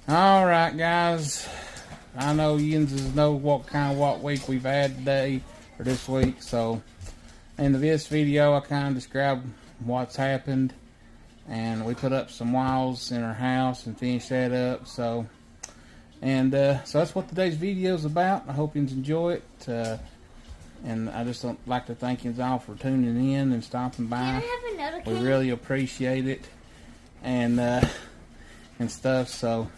All right, guys. I know yous know what week we've had today or this week. So, in this video, I kind of describe what's happened, and we put up some walls in our house and finished that up. So that's what today's video is about. I hope you enjoy it. And I just like to thank you all for tuning in and stopping by. We really appreciate it, and stuff. So.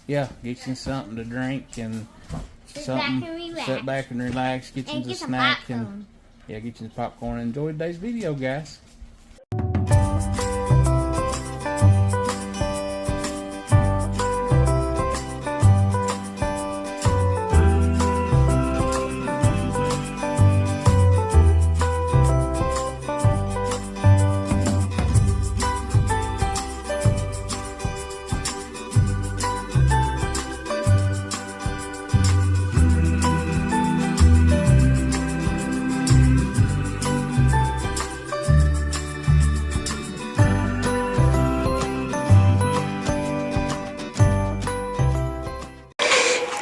Yeah, get you something to drink and sit back and relax. Get you a snack and get you some popcorn. Enjoy today's video, guys.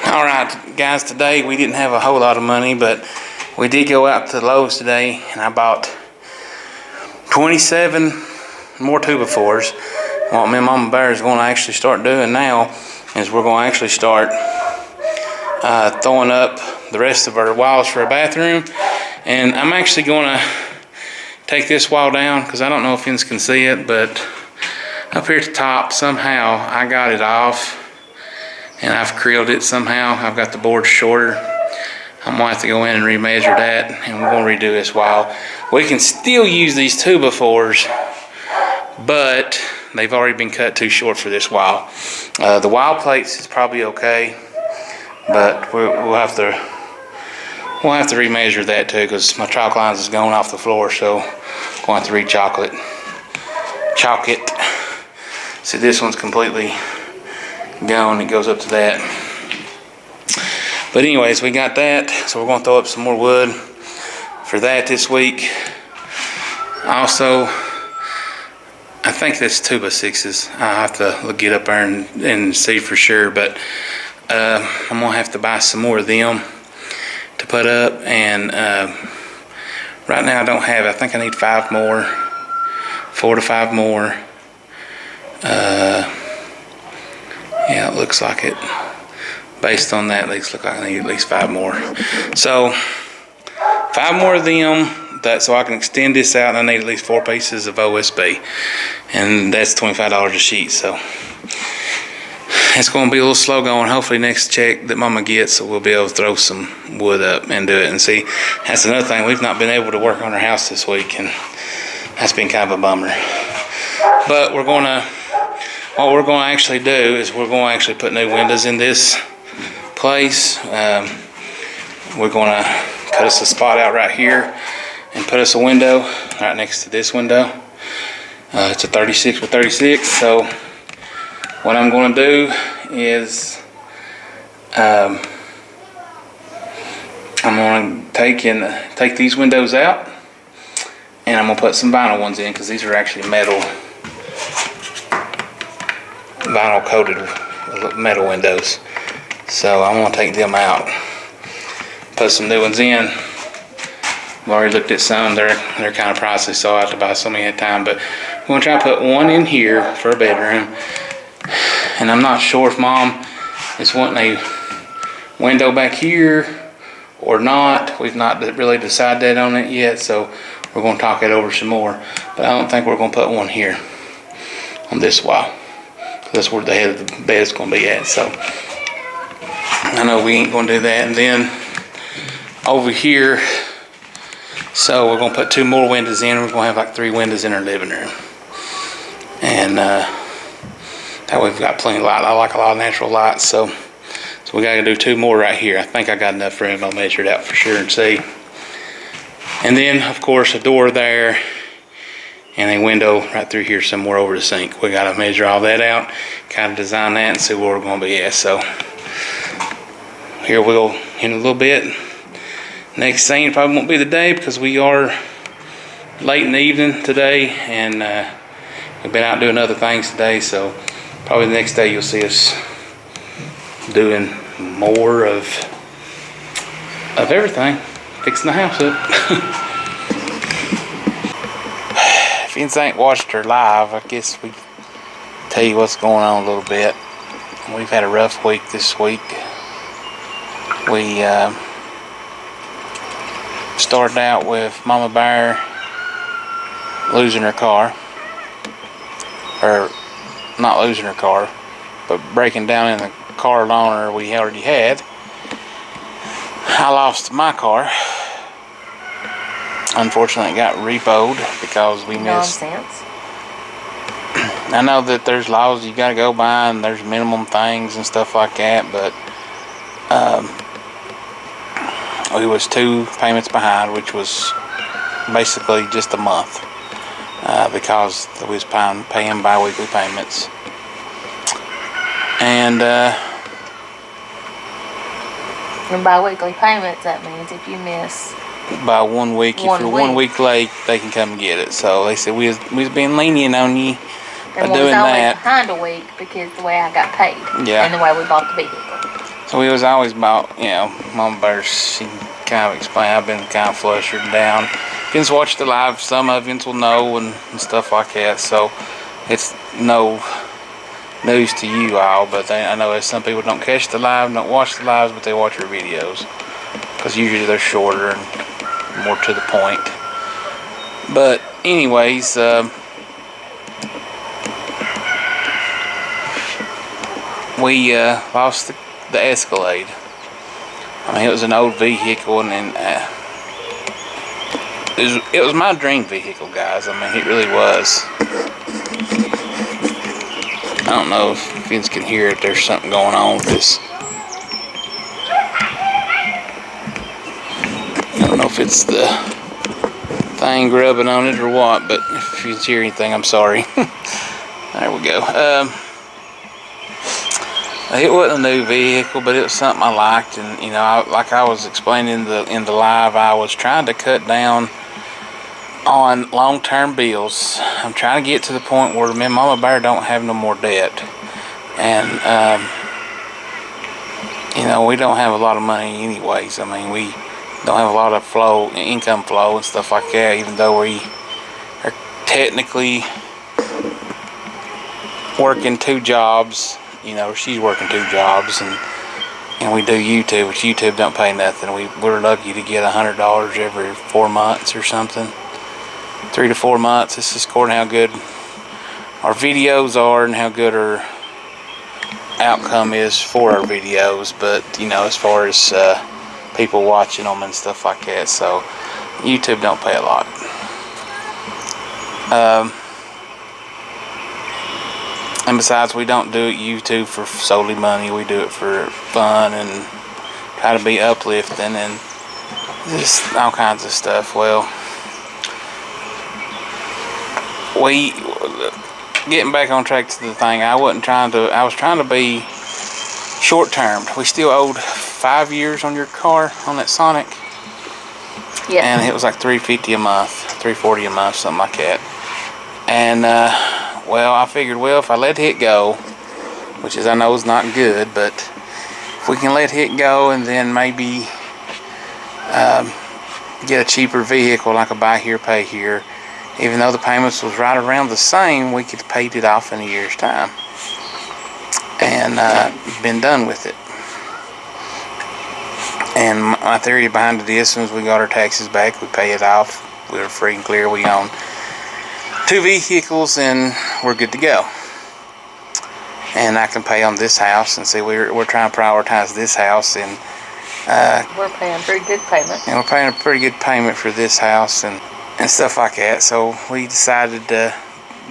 Alright guys, today we didn't have a whole lot of money, but we did go out to Lowe's today and I bought 27 more 2x4s. What me and Mama Bear is going to actually start doing now is we're going to actually start throwing up the rest of our walls for a bathroom. And I'm actually going to take this wall down because I don't know if you can see it, but up here at the top somehow I got it off. And I've creeled it somehow. I've got the board shorter. I'm gonna have to go in and remeasure that, and we're gonna redo this wall. We can still use these 2x4s, but they've already been cut too short for this wall. The wall plates is probably okay, but we'll have to remeasure that too, because my chalk lines is going off the floor, so I'm gonna have to chalk it. See, this one's completely gone. It goes up to that. But anyways, we got that, so we're going to throw up some more wood for that this week. Also, I think that's 2x6s. I have to get up there and see for sure, but I'm going to have to buy some more of them to put up, and right now I don't have it. I think I need 4 to 5 more. Yeah, it looks like it. Based on that, these look like I need at least 5 more. So, 5 more of them, so I can extend this out, and I need at least 4 pieces of OSB. And that's $25 a sheet, so it's going to be a little slow going. Hopefully next check that Mama gets, we'll be able to throw some wood up and do it. And see, that's another thing. We've not been able to work on our house this week, and that's been kind of a bummer. But what we're going to actually do is we're going to actually put new windows in this place. We're going to cut us a spot out right here and put us a window right next to this window. It's a 36 by 36. So what I'm going to do is I'm going to take these windows out, and I'm going to put some vinyl ones in, because these are actually vinyl coated metal windows. So I'm going to take them out, put some new ones in. I've already looked at some. They're kind of pricey, so I have to buy so many at a time. But I'm going to try to put one in here for a bedroom. And I'm not sure if Mom is wanting a window back here or not. We've not really decided on it yet, so we're going to talk it over some more. But I don't think we're going to put one here on this wall. That's where the head of the bed is going to be at. So I know we ain't going to do that. And then over here, so we're going to put 2 more windows in. We're going to have like 3 windows in our living room. And that way we've got plenty of light. I like a lot of natural light. So we got to do 2 more right here. I think I got enough room. I'll measure it out for sure and see. And then, of course, a door there. And a window right through here somewhere over the sink. We got to measure all that out, kind of design that, and see where we're going to be at. So here we'll in a little bit. Next thing probably won't be the day, because we are late in the evening today, and we've been out doing other things today. So probably the next day you'll see us doing more of everything, fixing the house up. If you ain't watched her live, I guess we tell you what's going on a little bit. We've had a rough week this week. We started out with Mama Bear losing her car, or not losing her car, but breaking down in the car loaner we already had. I lost my car. Unfortunately, it got repoed because we missed. Nonsense. I know that there's laws you gotta go by and there's minimum things and stuff like that, but we was 2 payments behind, which was basically just a month, because we was paying bi-weekly payments. And bi-weekly payments, that means if you miss by 1 week, if you're 1 week late, they can come and get it. So they said we was being lenient on you by doing that. Behind a week because the way I got paid, yeah, and the way we bought the vehicle. So we was always about, Mama Bear, she kind of explained, I've been kind of flustered down. Vince watched the live, some of Vince will know and stuff like that, so it's no news to you all, but I know that some people don't catch the live, don't watch the lives, but they watch your videos, because usually they're shorter and more to the point. But anyways, we lost the Escalade. I mean, it was an old vehicle, and it was my dream vehicle, guys. I mean, it really was. I don't know if Vince can hear if there's something going on with this. I don't know if it's the thing grubbing on it or what, but if you can hear anything, I'm sorry. There we go. It wasn't a new vehicle, but it was something I liked, and like I was explaining in the live, I was trying to cut down on long-term bills. I'm trying to get to the point where me and Mama Bear don't have no more debt, and we don't have a lot of money anyways. I mean, we don't have a lot of income flow and stuff like that, even though we are technically working 2 jobs. She's working 2 jobs, and we do YouTube, which YouTube don't pay nothing. We're lucky to get $100 every 4 months or something, 3 to 4 months. This is according to how good our videos are and how good our outcome is for our videos. But as far as people watching them and stuff like that, so YouTube don't pay a lot. And besides, we don't do YouTube for solely money. We do it for fun and try to be uplifting and just all kinds of stuff. Well, getting back on track to the thing, I was trying to be short-termed. We still owed 5 years on your car, on that Sonic. Yeah. And it was like $350 a month, $340 a month, something like that. And well, I figured, if I let it go, which I know is not good, but if we can let it go and then maybe get a cheaper vehicle, like a buy here, pay here, even though the payments was right around the same, we could pay it off in a year's time and been done with it. And my theory behind it is, as soon as we got our taxes back, we pay it off. We're free and clear. We own 2 vehicles and we're good to go. And I can pay on this house, and see, we're trying to prioritize this house, and we're paying a pretty good payment. And we're paying a pretty good payment for this house and stuff like that. So we decided to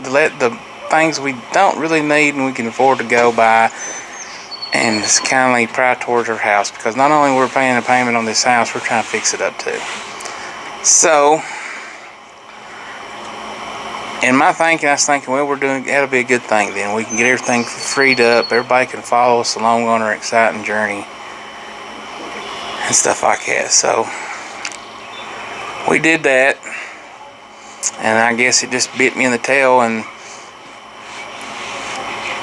let the things we don't really need and we can afford to go by, and just kindly pry towards our house, because not only we're paying a payment on this house, we're trying to fix it up too. So in my thinking, I was thinking, that'll be a good thing then. We can get everything freed up. Everybody can follow us along on our exciting journey and stuff like that. So we did that, and I guess it just bit me in the tail, and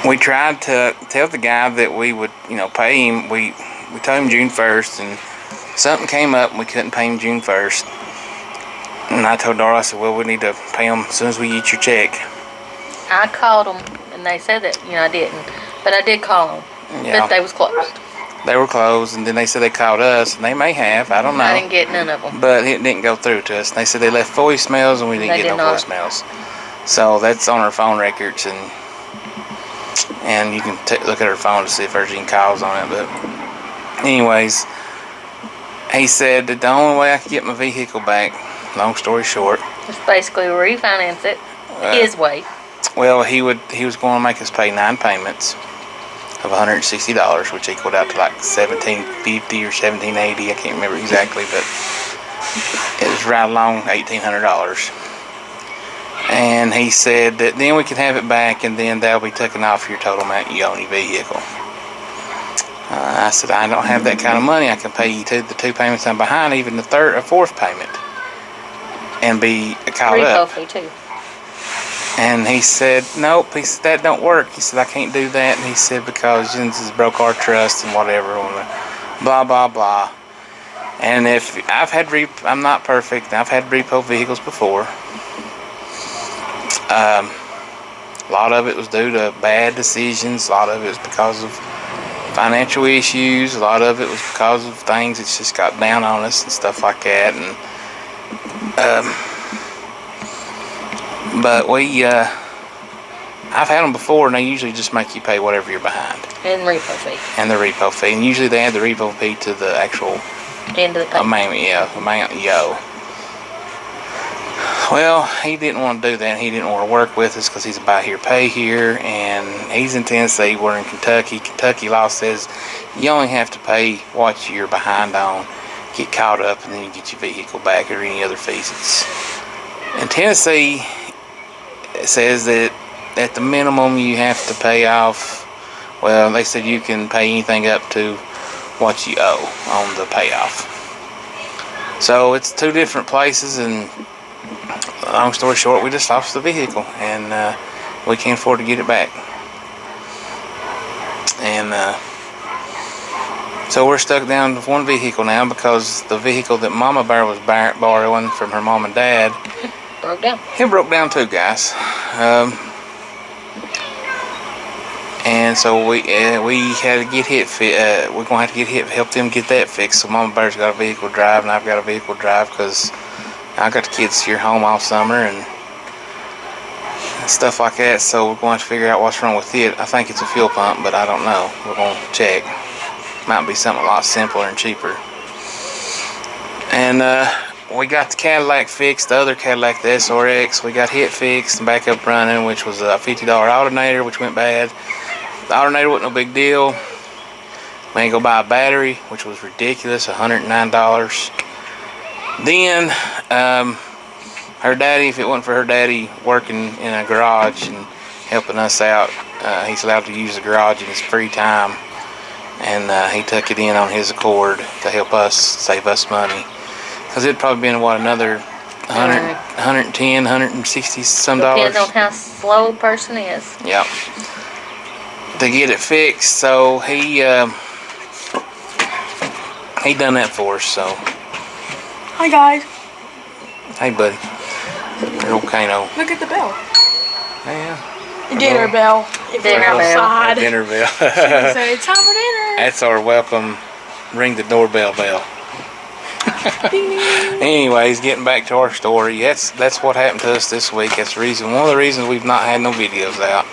We tried to tell the guy that we would, pay him. We told him June 1st, and something came up and we couldn't pay him June 1st. And I told Darla, I said, well, we need to pay him as soon as we get your check. I called them, and they said that, I didn't. But I did call them. Yeah. But they was closed. They were closed, and then they said they called us, and they may have. I don't know. I didn't get none of them. But it didn't go through to us. And they said they left voicemails, and we didn't get no voicemails. So that's on our phone records, and you can look at our phone to see if there's any calls on it. But anyways, he said that the only way I could get my vehicle back, long story short, just basically refinance it his way. Well, he was going to make us pay 9 payments of $160, which equaled out to like $1,750 or $1,780. I can't remember exactly, but it was right along $1,800. And he said that then we could have it back, and then that'll be taken off your total amount you owe on your vehicle. I said, I don't have that kind of money. I can pay you the 2 payments I'm behind, even the 3rd or 4th payment, and be caught up. Repo fee too. And he said, nope. He said, that don't work. He said, I can't do that. And he said, because Jens has broke our trust and whatever, blah, blah, blah. And if I'm not perfect. I've had repo vehicles before. A lot of it was due to bad decisions. A lot of it was because of financial issues. A lot of it was because of things that just got down on us and stuff like that. And but I've had them before, and they usually just make you pay whatever you're behind. And repo fee. And the repo fee. And usually they add the repo fee to the actual end of the payment. Amount you owe. Well, he didn't want to do that. He didn't want to work with us because he's a buy here, pay here, and he's in Tennessee. We're in Kentucky. Kentucky law says you only have to pay what you're behind on, get caught up, and then you get your vehicle back or any other fees. In Tennessee, it says that at the minimum you have to pay off. Well, they said you can pay anything up to what you owe on the payoff. So it's 2 different places, and long story short, we just lost the vehicle, and we can't afford to get it back. And so we're stuck down with 1 vehicle now, because the vehicle that Mama Bear was borrowing from her mom and dad broke down. It broke down too, guys. And so we had to get hit. We're gonna have to get hit, help them get that fixed. So Mama Bear's got a vehicle drive, and I've got a vehicle drive because I got the kids here home all summer and stuff like that. So we're going to figure out what's wrong with it. I think it's a fuel pump, but I don't know. We're going to check. Might be something a lot simpler and cheaper. And we got the Cadillac fixed, the other Cadillac, the SRX. We got it fixed and back up running, which was a $50 alternator, which went bad. The alternator wasn't no big deal. We ain't go buy a battery, which was ridiculous, $109. Then her daddy, if it wasn't for her daddy working in a garage and helping us out, he's allowed to use the garage in his free time, and he took it in on his accord to help us, save us money, because it'd probably been another 100, 110, 160 some dollars. Depends on how slow a person is. Yep. To get it fixed, so he done that for us. So hi guys. Hey buddy. Old Kano. Look at the bell. Yeah. Dinner bell. Dinner bell. Dinner bell. Say it's time for dinner. That's our welcome. Ring the doorbell bell. Anyways, getting back to our story. That's what happened to us this week. That's the reason. One of the reasons we've not had no videos out.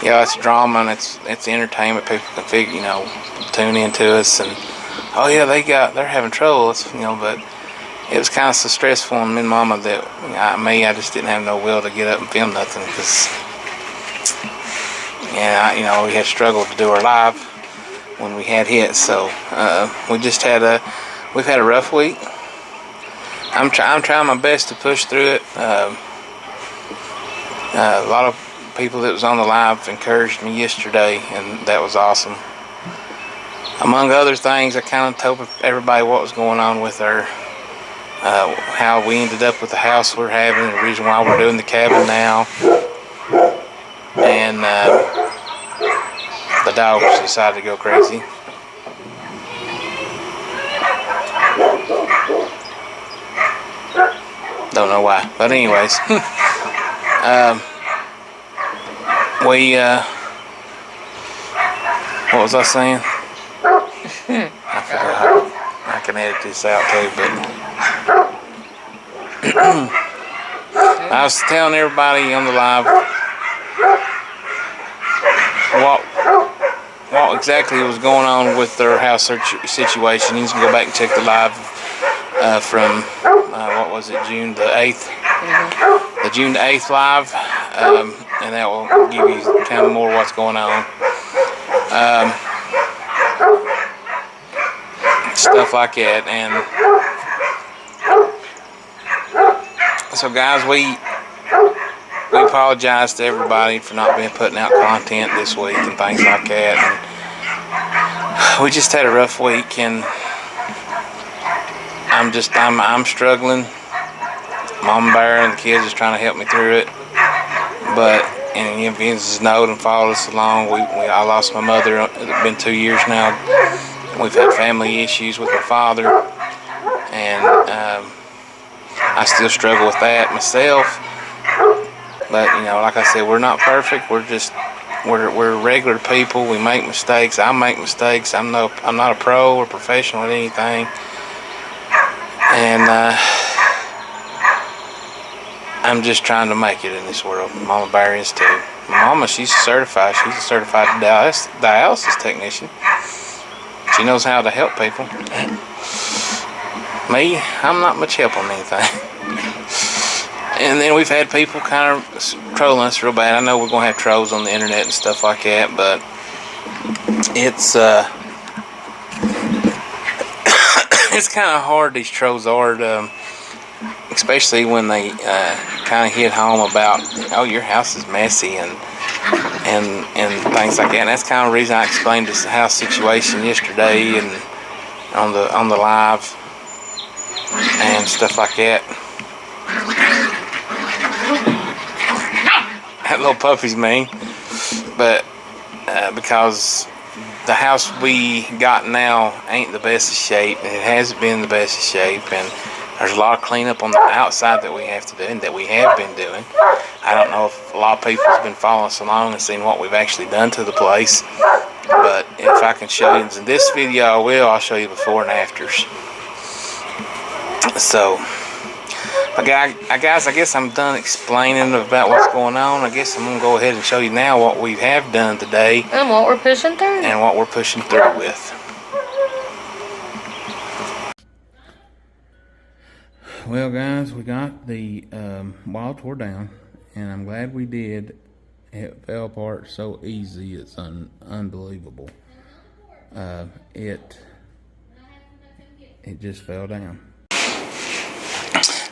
Yeah, it's drama and it's entertainment. People can figure, tune into us and oh yeah, they're having trouble. But it was kind of so stressful on me and Mama that I just didn't have no will to get up and film nothing because we had struggled to do our live when we had hit. So we've had a rough week. I'm trying my best to push through it. A lot of people that was on the live encouraged me yesterday, and that was awesome. Among other things, I kind of told everybody what was going on with our how we ended up with the house we're having, the reason why we're doing the cabin now, and the dogs decided to go crazy. Don't know why, but anyways, what was I saying? I forgot. I can edit this out too, but I was telling everybody on the live what exactly was going on with their house situation. You can go back and check the live from what was it, June the 8th? Mm-hmm. The June the 8th live, and that will give you kind of more what's going on. Stuff like that. And so guys, we apologize to everybody for not being putting out content this week and things like that. And we just had a rough week, and I'm struggling. Mama Bear and the kids is trying to help me through it. But and if you just know and follow us along, I lost my mother. It's been 2 years now. We've had family issues with my father, and I still struggle with that myself. But you know, like I said, we're not perfect. We're regular people. We make mistakes. I make mistakes. I'm not a pro or professional at anything. And I'm just trying to make it in this world. Mama Bear is too. My mama, she's certified. She's a certified dialysis technician. She knows how to help people. Me, I'm not much help on anything. And then we've had people kind of trolling us real bad. I know we're going to have trolls on the internet and stuff like that, but it's it's kind of hard. These trolls are, especially when they kind of hit home about, oh, your house is messy and things like that. And that's kind of the reason I explained this house situation yesterday and on the live and stuff like that. That little puppy's mean, but because the house we got now ain't the best of shape, and it hasn't been the best of shape, and there's a lot of cleanup on the outside that we have to do and that we have been doing. I don't know if a lot of people have been following us along and seen what we've actually done to the place, but if I can show you in this video, I'll show you before and afters. So, guys, I guess I'm done explaining about what's going on. I guess I'm going to go ahead and show you now what we have done today. And what we're pushing through. And what we're pushing through with. Well, guys, we got the wall tore down, and I'm glad we did. It fell apart so easy, it's unbelievable. It just fell down.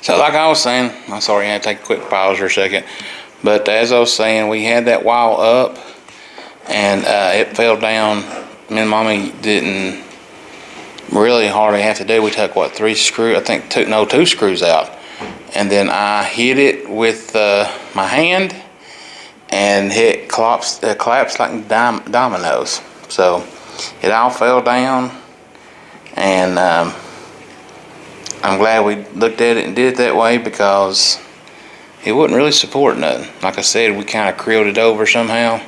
So like I was saying, I'm sorry, I had to take a quick pause for a second. But as I was saying, we had that wall up, and it fell down. Me and Mommy didn't really hardly have to do. We took, what, 3 screws? I think 2 screws out. And then I hit it with my hand, and it collapsed like dominoes. So it all fell down, and I'm glad we looked at it and did it that way, because it wouldn't really support nothing. Like I said, we kind of creeled it over somehow,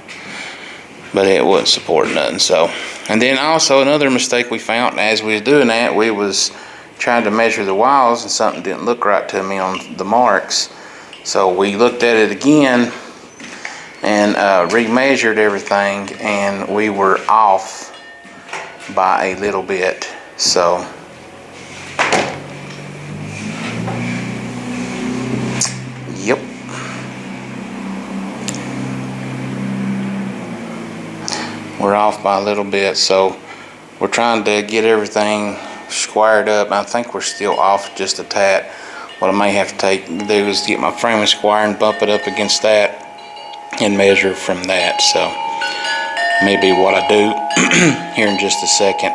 but it wouldn't support nothing. So, and then also another mistake we found as we was doing that, we was trying to measure the walls, and something didn't look right to me on the marks. So we looked at it again and remeasured everything, and we were off by a little bit. So yep. We're off by a little bit, so we're trying to get everything squared up. I think we're still off just a tad. What I may have to do is get my framing square and bump it up against that and measure from that. So maybe what I do here in just a second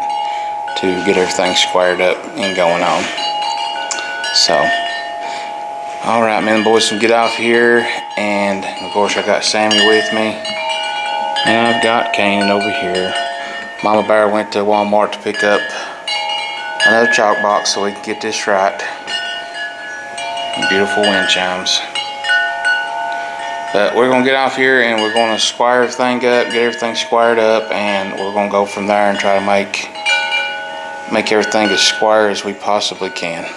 to get everything squared up and going on. So alright, man, boys, can get off here, and of course I got Sammy with me. And I've got Kanan over here. Mama Bear went to Walmart to pick up another chalk box so we can get this right. Beautiful wind chimes. But we're gonna get off here and we're gonna square everything up, get everything squared up, and we're gonna go from there and try to make everything as square as we possibly can.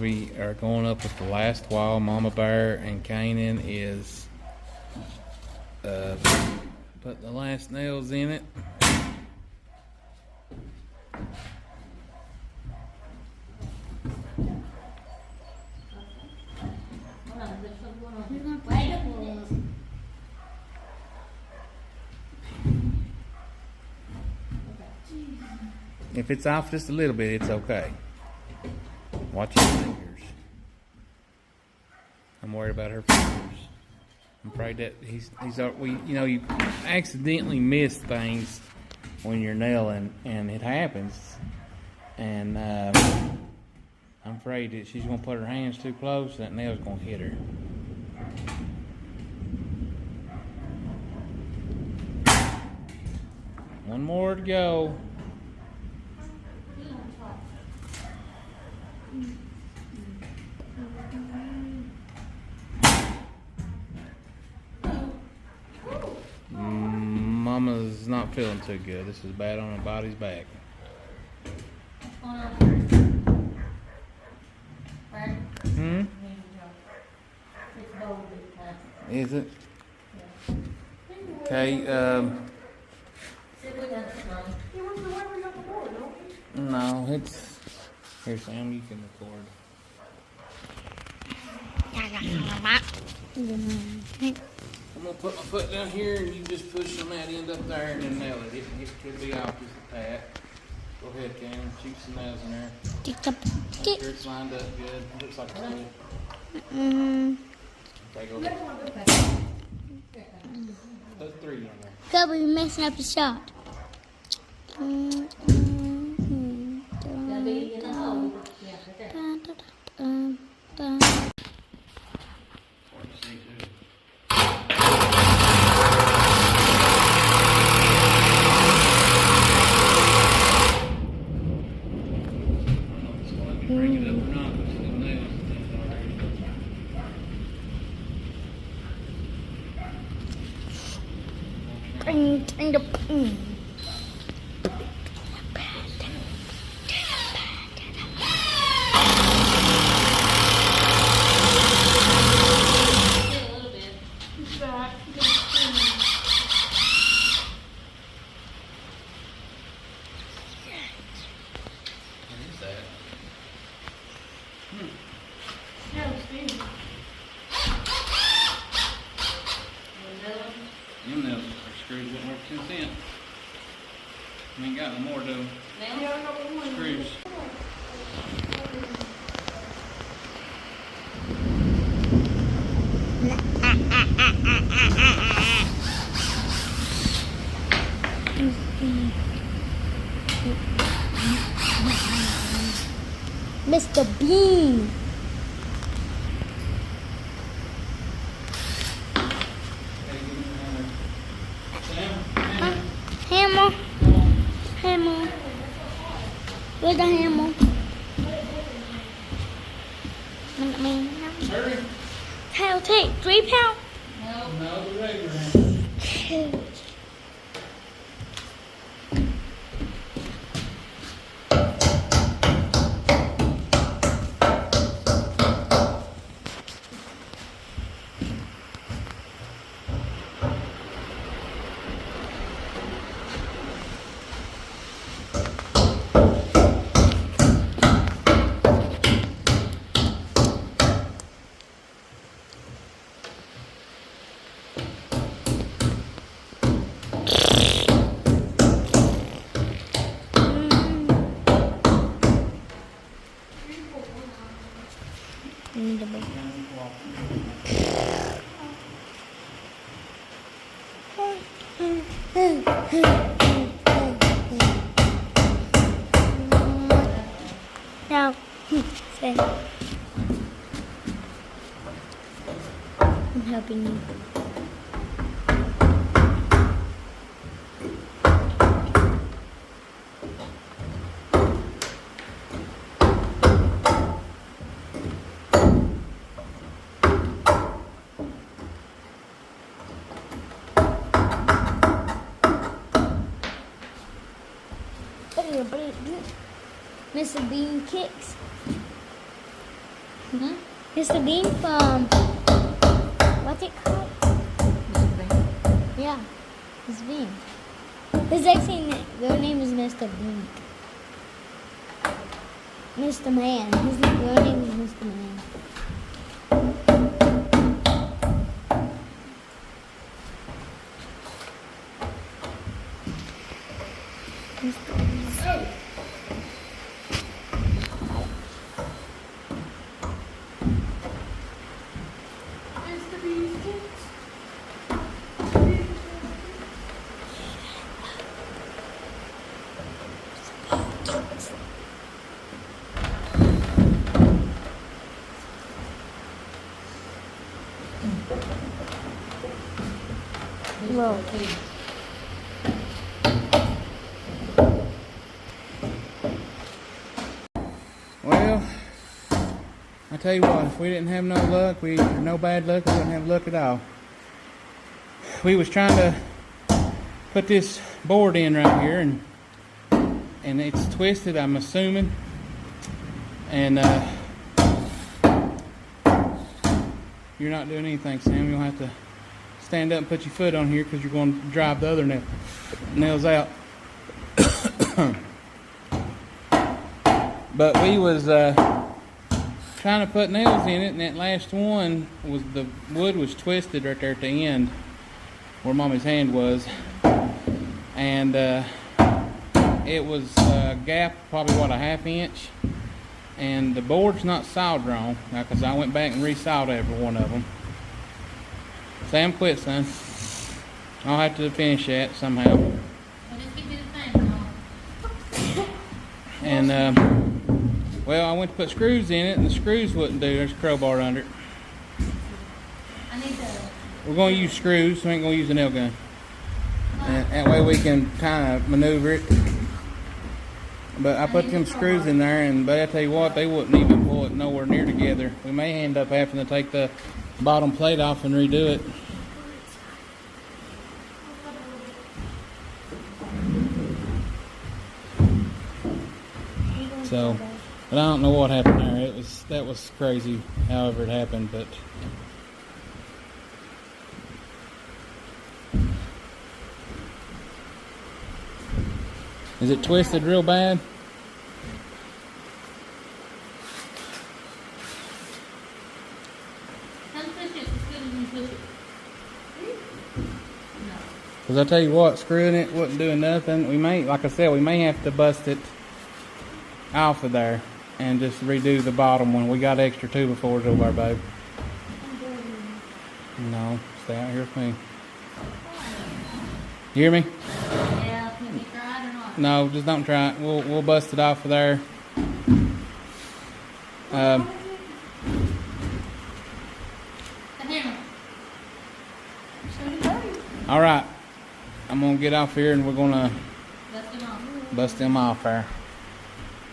we are going up with the last wall. Mama Bear and Kanan is putting the last nails in it. If it's off just a little bit, it's okay. Watch your fingers. I'm worried about her fingers. I'm afraid that you accidentally miss things when you're nailing, and it happens. And I'm afraid that she's gonna put her hands too close, that nail's gonna hit her. One more to go. Mama's not feeling too good. This is bad on her body's back. Is it? Okay, no, it's... Here, Sam, you can record. I'm gonna put my foot down here and you just push on that end up there and then nail it. It could be off just a pat. Go ahead, Cameron. Shoot some nails in there. Make sure it's lined up good. Looks like it's good. Okay, go ahead. Put 3 in there. Cover, you're messing up the shot. Bring it up or not, but still nails and things already. What is that? Them nails are screws that work 10 cents. We ain't got no more though. Screws. Mr. Bean. Hammer. Hammer. Where's the hammer? Hurry. I'll take 3 pounds. No, the regular hammer. Now, say, I'm helping you. Mr. Bean kicks. Mr. Bean from what's it called? Yeah, Mr. Bean. His actually real name is Mr. Bean. Mr. Man. His real name is Mr. Man. Mr. Bean. Look. Well, I tell you what, if we didn't have no luck, no bad luck, we wouldn't have luck at all. We was trying to put this board in right here, and it's twisted, I'm assuming. And you're not doing anything, Sam. You'll have to stand up and put your foot on here because you're going to drive the other nails out. But we was trying to put nails in it, and that last one was the wood was twisted right there at the end where Mommy's hand was, and it was a gap probably what, a ½ inch, and the board's not soldered wrong now because I went back and resoldered every one of them. Sam, quit, son. I'll have to finish that somehow. And well, I went to put screws in it, and the screws wouldn't do. There's a crowbar under it. We're going to use screws. We ain't going to use a nail gun. And that way we can kind of maneuver it. But I put them screws in there, but I tell you what, they wouldn't even pull it nowhere near together. We may end up having to take the bottom plate off and redo it. So, but I don't know what happened there. That was crazy, however it happened, but is it twisted real bad? Because I tell you what, screwing it wasn't doing nothing. We may, like I said, we may have to bust it off of there and just redo the bottom one. We got extra 2x4s over there, babe. No, stay out here with me. You hear me? Yeah, can you try it or not? No, just don't try it. We'll bust it off of there. The hammer. All right, I'm gonna get off here and we're gonna Dust it off. bust them off there.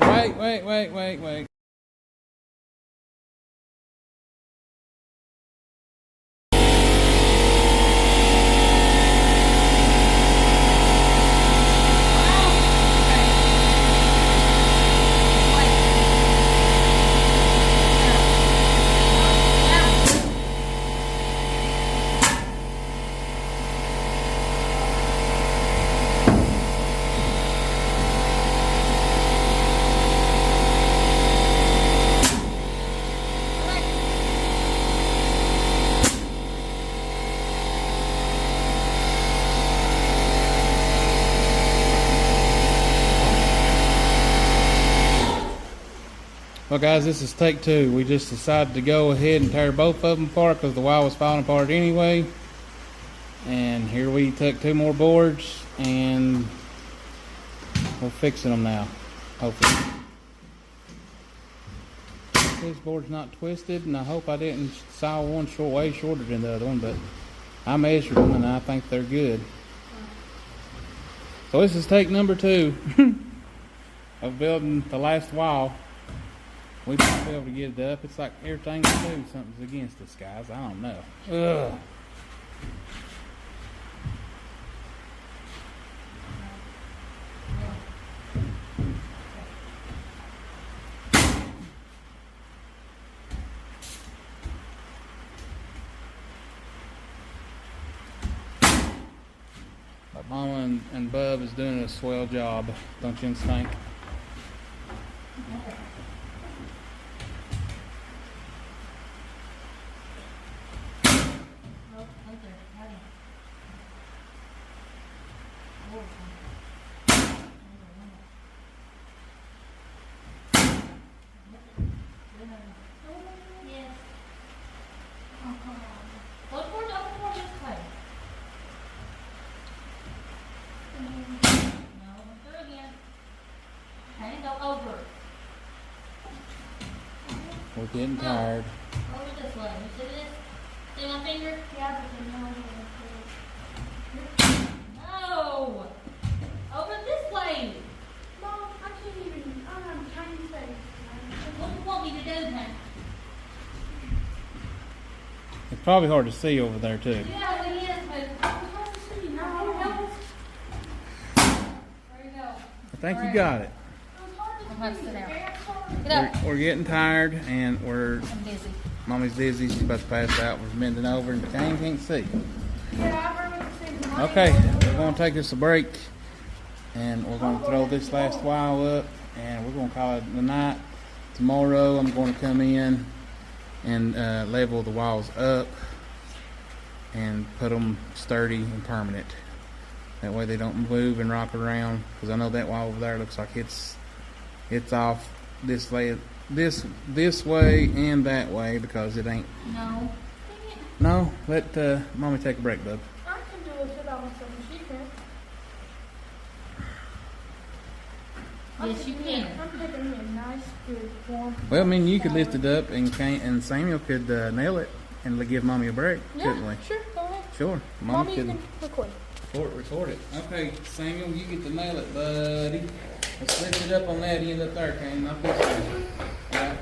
Wait. Well, guys, this is take 2. We just decided to go ahead and tear both of them apart because the wire was falling apart anyway. And here we took 2 more boards and we're fixing them now, hopefully. This board's not twisted, and I hope I didn't saw one way shorter than the other one, but I measured them and I think they're good. So this is take number 2 of building the last wall. We might be able to get it up. It's like everything we do, something's against us, guys. I don't know. Ugh. Mama and Bub is doing a swell job, don't you think? We're getting tired. Over this way. You see this? See my finger? Yeah, but No! Over this way! Mom, I can't even. I don't have a tiny space. What do you want me to do then? It's probably hard to see over there too. Yeah, it is, but it's hard to see. Now, there you go. I think you got it. I'm going to sit down. Get up. We're getting tired and I'm busy. Mommy's dizzy. She's about to pass out. We're bending over and Jane can't see. Okay, we're going to take us a break and we're going to throw this last wall up and we're going to call it the night. Tomorrow I'm going to come in and level the walls up and put them sturdy and permanent. That way they don't move and rock around, because I know that wall over there looks like it's off this way and that way because it ain't. No. No, let Mommy take a break, bub. I can do it without myself. She can. Yes, you can. I'm taking a nice, good, warm. Well, I mean, you could lift it up and Samuel could nail it and give Mommy a break, couldn't we? Sure, go ahead. Sure, Mommy, you could can record. record it. Okay, Samuel, you get to nail it, buddy. Let's lift it up on that end up there, Kane. Not this end. Yeah.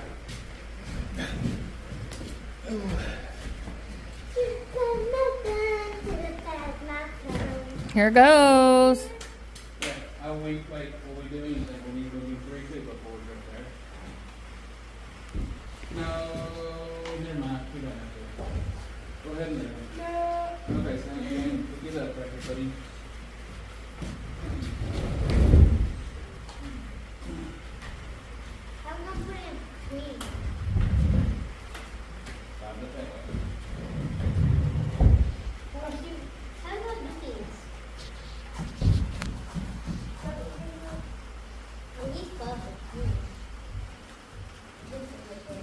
Here goes. Yeah. Oh, wait, before we do anything, we need to do 3 2 before we go there. No, never mind. We don't have to. Go ahead and do it. No. Okay, Samuel, get up right here, buddy. I'm not putting green. Stop it that way. How about these? At least perfect. This is okay.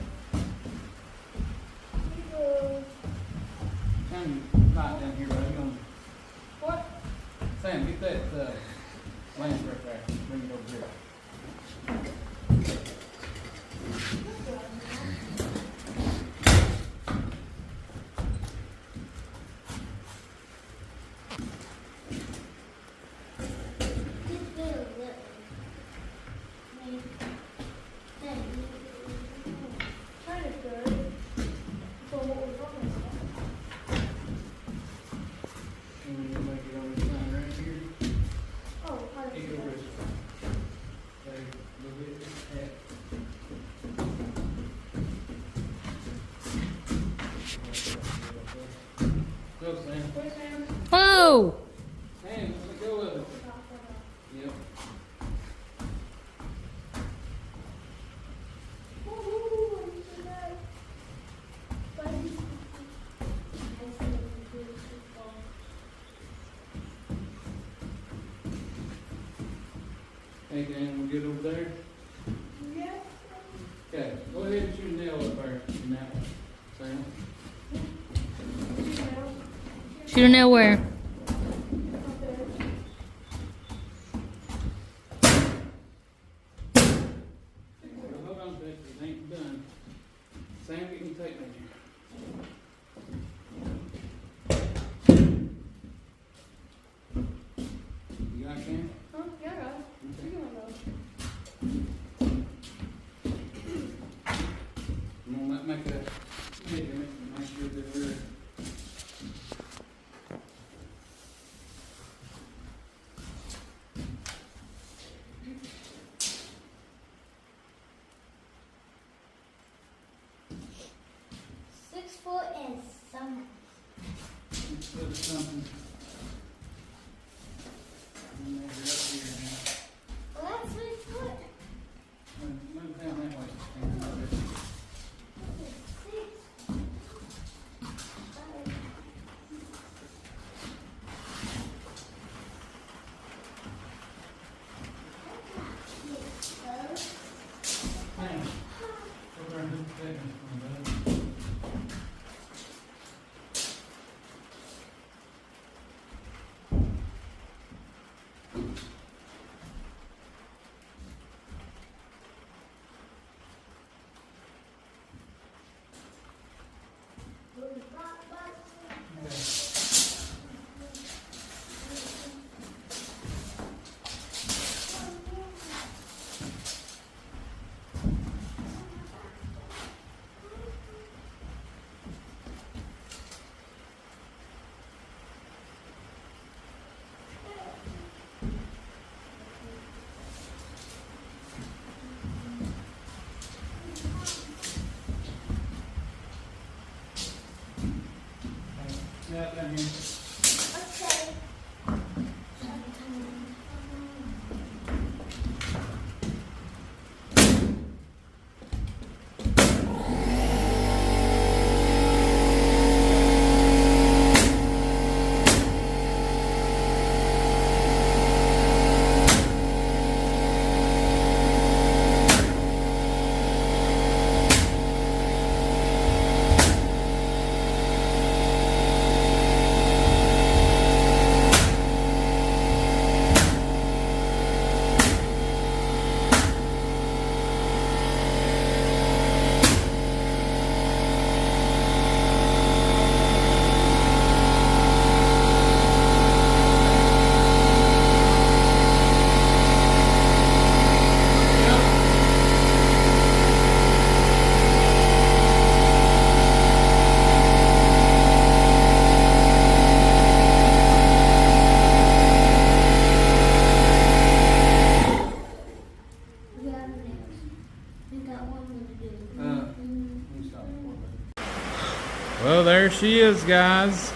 Sam, light down here, buddy. What? Sam, get that lamp right there. Bring it over here. This little lip. Kind of good. For what we're talking about. And we'll make it over the line right here. Oh, I Take it over this way. Okay, a little bit of that. Go, Sam. Where's Sam? Whoa! Sam, let go of it. Yep. Hey, Dan, we good over there? Yes. Okay, go ahead and shoot a nail up there in that one. Sam? Shoot a nail where? Hold on, Becky, it ain't done. Sam, get me tape measure. You got a can? Huh? Yeah, guys. You can go. I'm gonna make a measurement and make sure that we're. And some. Something. We got next. We got one more to do. Well, there she is, guys.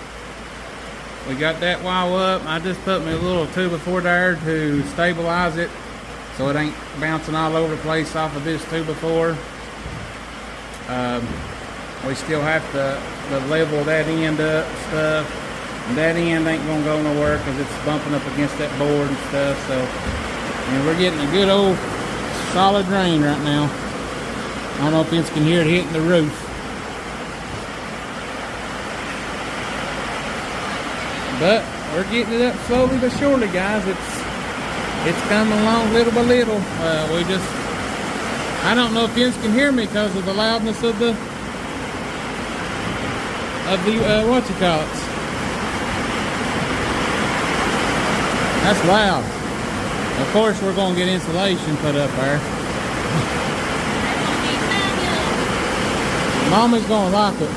We got that wall up. I just put me a little 2x4 there to stabilize it so it ain't bouncing all over the place off of this 2x4. We still have to level that end up and stuff. And that end ain't gonna go nowhere because it's bumping up against that board and stuff. So, and we're getting a good old solid rain right now. I don't know if you can hear it hitting the roof. But we're getting it up slowly but surely, guys. It's coming along little by little. I don't know if you can hear me because of the loudness of the what-you-call-it. That's loud. Of course, we're going to get insulation put up there. Mama's going to like it.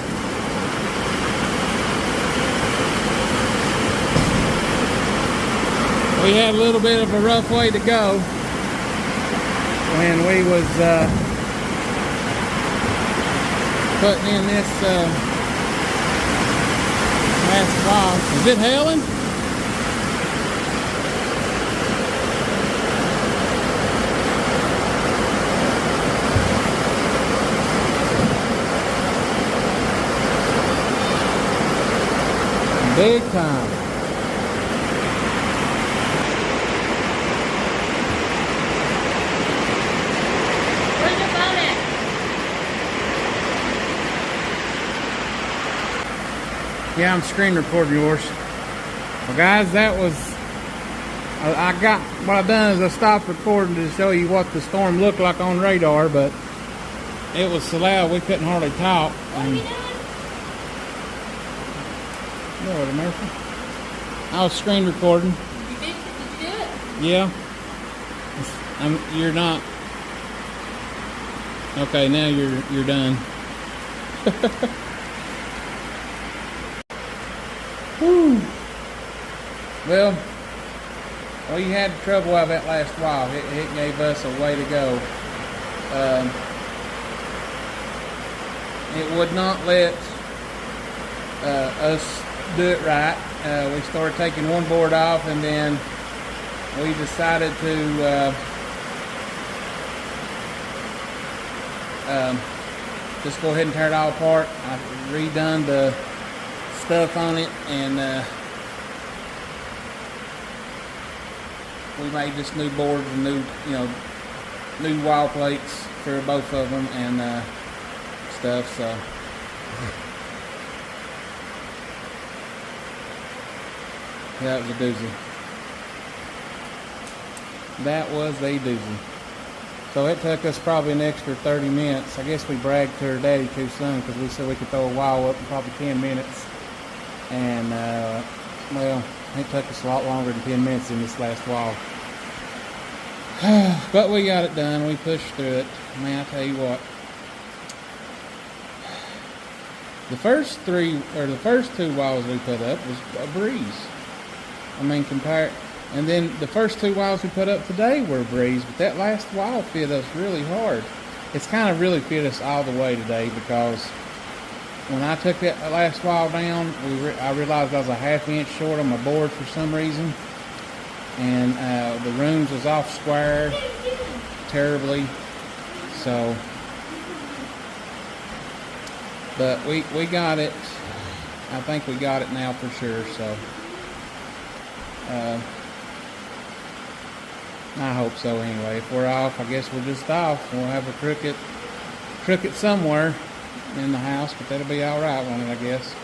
We had a little bit of a rough way to go when we was putting in this last fall. Is it hailing? Big time. Where's your phone at? Yeah, I'm screen recording yours. Well, guys, that was. I got what I done is I stopped recording to show you what the storm looked like on radar, but it was so loud we couldn't hardly talk. What are we doing? Lord mercy. I was screen recording. Did you do it? Yeah. You're not. Okay, now you're done. Whew. Well, we had trouble out of that last while. It gave us a way to go. It would not let us do it right. We started taking one board off, and then we decided to just go ahead and tear it all apart. I redone the stuff on it, and we made just new boards and new wall plates for both of them and stuff. So. That was a doozy. That was a doozy. So it took us probably an extra 30 minutes. I guess we bragged to her daddy too soon because we said we could throw a wall up in probably 10 minutes. And, well, it took us a lot longer than 10 minutes in this last wall. But we got it done. We pushed through it. Man, I tell you what. The first two walls we put up was a breeze. I mean, and then the first two walls we put up today were a breeze, but that last wall fit us really hard. It's kind of really fit us all the way today because when I took that last wall down, I realized I was a ½ inch short on my board for some reason. And the rooms was off square terribly. So, but we got it. I think we got it now for sure. So, I hope so anyway. If we're off, I guess we're just off. We'll have a crooked somewhere in the house, but that'll be all right, won't it, I guess.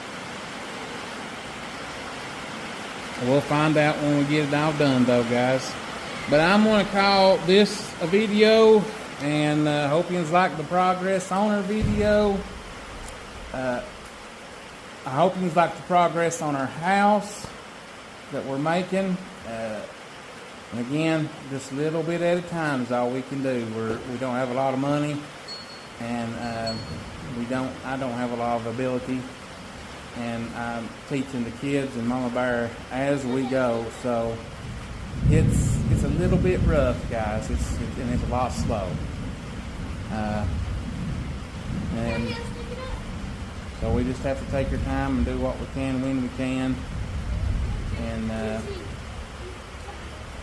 We'll find out when we get it all done, though, guys. But I'm going to call this a video, and hope you like the progress on our video. I hope you like the progress on our house that we're making. And again, just a little bit at a time is all we can do. We don't have a lot of money, and I don't have a lot of ability. And I'm teaching the kids and Mama Bear as we go, so it's a little bit rough, guys. And it's a lot slow. And so we just have to take our time and do what we can when we can. And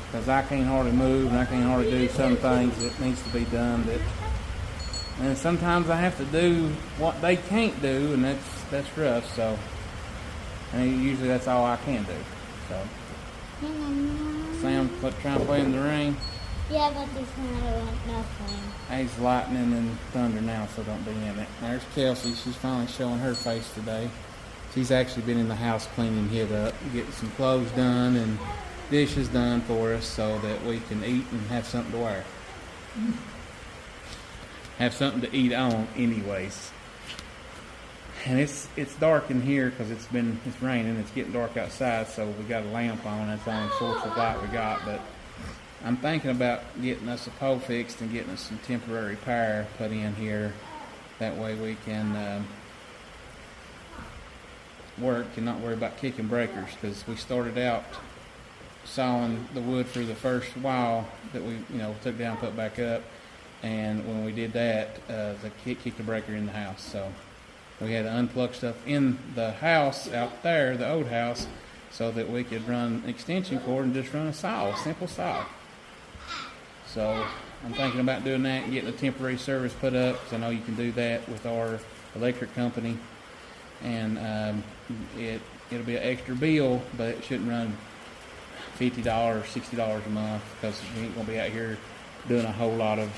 because I can't hardly move and I can't hardly do some things that needs to be done. And sometimes I have to do what they can't do, and that's rough. So, and usually that's all I can do. So, Sam trying to play in the rain. Yeah, but there's not nothing. He's lightning and thunder now, so don't be in it. There's Kelsey. She's finally showing her face today. She's actually been in the house cleaning it up, getting some clothes done and dishes done for us so that we can eat and have something to wear. Have something to eat on anyways. And it's dark in here because it's raining. It's getting dark outside, so we got a lamp on. That's the only source of light we got. But I'm thinking about getting us a pole fixed and getting us some temporary power put in here. That way we can work and not worry about kicking breakers, because we started out sawing the wood for the first wall that we took down, put back up, and when we did that, the kicked the breaker in the house. So we had to unplug stuff in the house out there, the old house, so that we could run an extension cord and just run a simple saw. So I'm thinking about doing that and getting a temporary service put up, because I know you can do that with our electric company. And it'll be an extra bill, but it shouldn't run $50 or $60 a month, because we ain't gonna be out here doing a whole lot of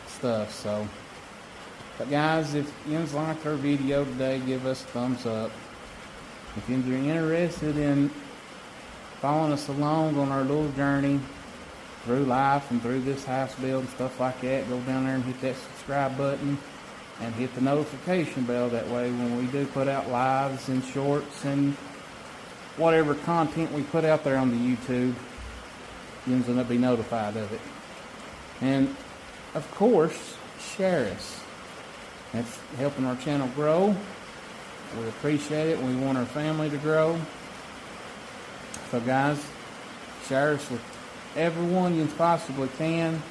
stuff. So, but guys, if you liked our video today, give us a thumbs up. If you're interested in following us along on our little journey through life and through this house build and stuff like that, go down there and hit that subscribe button and hit the notification bell. That way when we do put out lives and shorts and whatever content we put out there on the YouTube, you're going to be notified of it. And of course, share us. That's helping our channel grow. We appreciate it. We want our family to grow. So guys, share us with everyone you possibly can.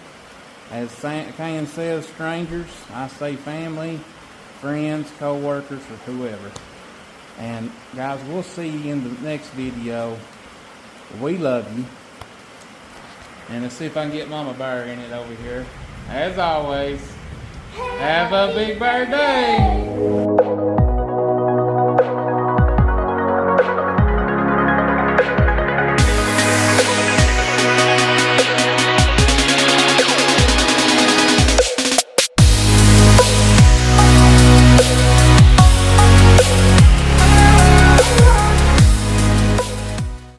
As Can says, strangers. I say family, friends, co-workers, or whoever. And guys, we'll see you in the next video. We love you. And let's see if I can get Mama Bear in it over here. As always, have a big birthday.